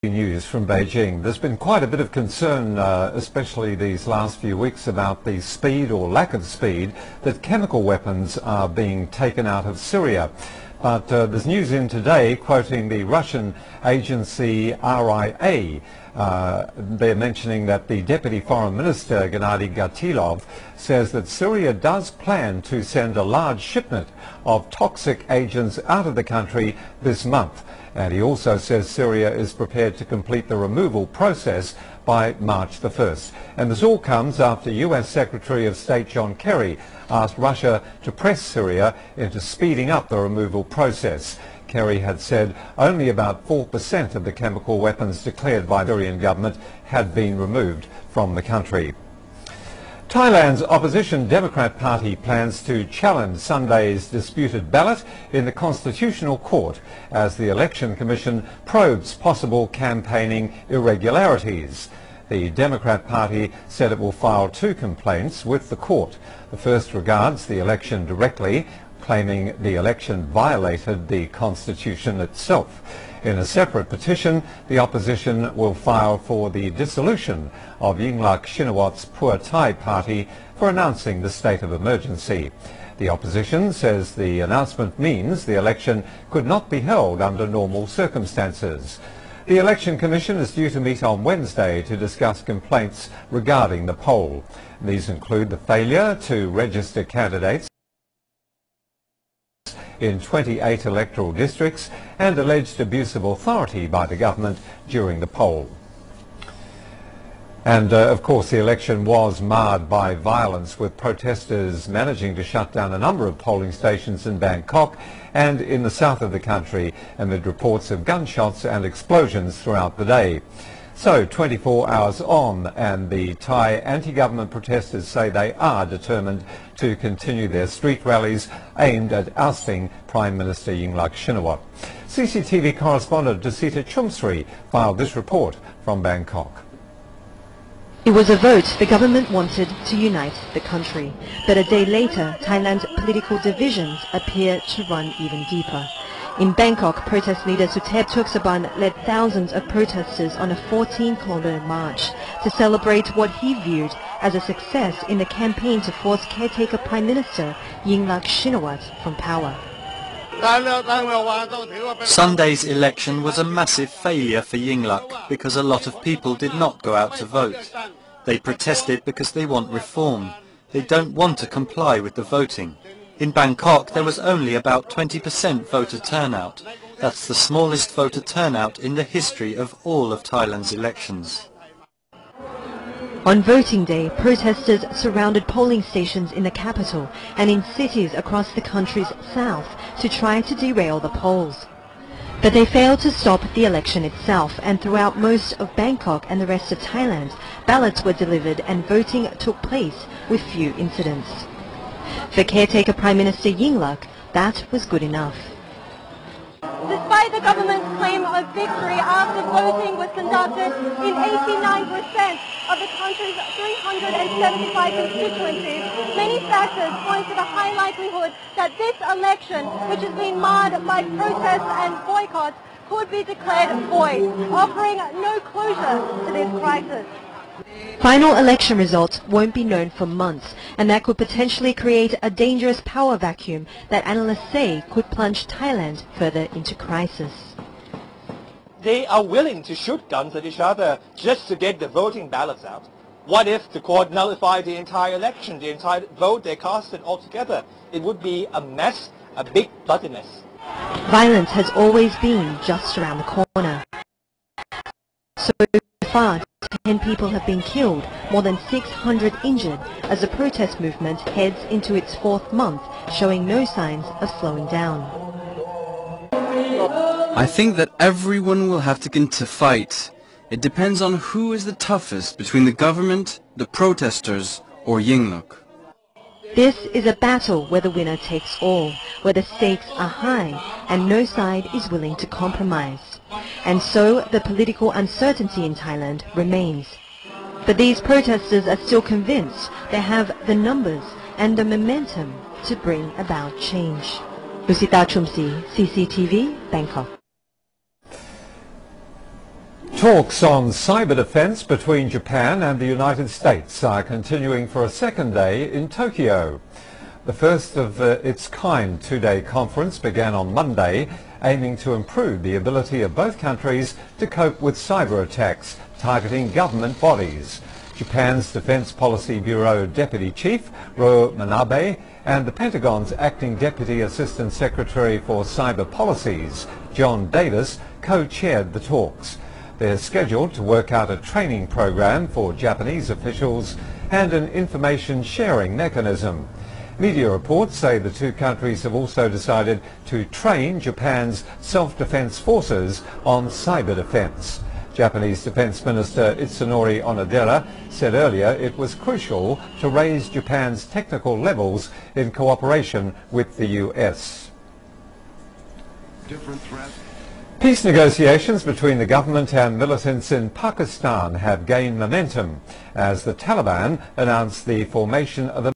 News from Beijing. There's been quite a bit of concern, especially these last few weeks, about the speed or lack of speed that chemical weapons are being taken out of Syria. But there's news in today quoting the Russian agency RIA. They're mentioning that the Deputy Foreign Minister, Gennady Gatilov, says that Syria does plan to send a large shipment of toxic agents out of the country this month. And he also says Syria is prepared to complete the removal process by March the 1st. And this all comes after US Secretary of State John Kerry asked Russia to press Syria into speeding up the removal process. Kerry had said only about 4% of the chemical weapons declared by the Syrian government had been removed from the country. Thailand's opposition Democrat Party plans to challenge Sunday's disputed ballot in the Constitutional Court as the Election Commission probes possible campaigning irregularities. The Democrat Party said it will file 2 complaints with the court. The first regards the election directly, claiming the election violated the Constitution itself. In a separate petition, the opposition will file for the dissolution of Yingluck Shinawat's Pheu Thai party for announcing the state of emergency. The opposition says the announcement means the election could not be held under normal circumstances. The Election Commission is due to meet on Wednesday to discuss complaints regarding the poll. These include the failure to register candidates in 28 electoral districts and alleged abuse of authority by the government during the poll. And of course the election was marred by violence, with protesters managing to shut down a number of polling stations in Bangkok and in the south of the country amid reports of gunshots and explosions throughout the day. So 24 hours on, and the Thai anti-government protesters say they are determined to continue their street rallies aimed at ousting Prime Minister Yingluck Shinawat. CCTV correspondent Desita Chumsri filed this report from Bangkok. It was a vote the government wanted to unite the country, but a day later Thailand's political divisions appear to run even deeper. In Bangkok, protest leader Suthep Thaugsuban led thousands of protesters on a 14-kilometer march to celebrate what he viewed as a success in the campaign to force caretaker Prime Minister Yingluck Shinawat from power. Sunday's election was a massive failure for Yingluck because a lot of people did not go out to vote. They protested because they want reform. They don't want to comply with the voting. In Bangkok, there was only about 20% voter turnout. That's the smallest voter turnout in the history of all of Thailand's elections. On voting day, protesters surrounded polling stations in the capital and in cities across the country's south to try to derail the polls. But they failed to stop the election itself, and throughout most of Bangkok and the rest of Thailand, ballots were delivered and voting took place with few incidents. For caretaker Prime Minister Yingluck, that was good enough. Despite the government's claim of victory after voting was conducted in 89% of the country's 375 constituencies, many factors point to the high likelihood that this election, which has been marred by protests and boycotts, could be declared void, offering no closure to this crisis. Final election results won't be known for months, and that could potentially create a dangerous power vacuum that analysts say could plunge Thailand further into crisis. They are willing to shoot guns at each other just to get the voting ballots out. What if the court nullified the entire election, the entire vote they casted altogether? It would be a mess, a big bloody mess. Violence has always been just around the corner. So far, 10 people have been killed, more than 600 injured, as the protest movement heads into its 4th month, showing no signs of slowing down. I think that everyone will have to get into fight. It depends on who is the toughest between the government, the protesters, or Yingluck. This is a battle where the winner takes all, where the stakes are high and no side is willing to compromise. And so the political uncertainty in Thailand remains. But these protesters are still convinced they have the numbers and the momentum to bring about change. Lucita Chumsi, CCTV, Bangkok. Talks on cyber defense between Japan and the United States are continuing for a second day in Tokyo. The first of its kind two-day conference began on Monday, aiming to improve the ability of both countries to cope with cyber attacks targeting government bodies. Japan's Defense Policy Bureau Deputy Chief Ro Manabe and the Pentagon's Acting Deputy Assistant Secretary for Cyber Policies, John Davis, co-chaired the talks. They're scheduled to work out a training program for Japanese officials and an information sharing mechanism. Media reports say the two countries have also decided to train Japan's self-defense forces on cyber defense. Japanese Defense Minister Itsunori Onodera said earlier it was crucial to raise Japan's technical levels in cooperation with the US. Peace negotiations between the government and militants in Pakistan have gained momentum as the Taliban announced the formation of a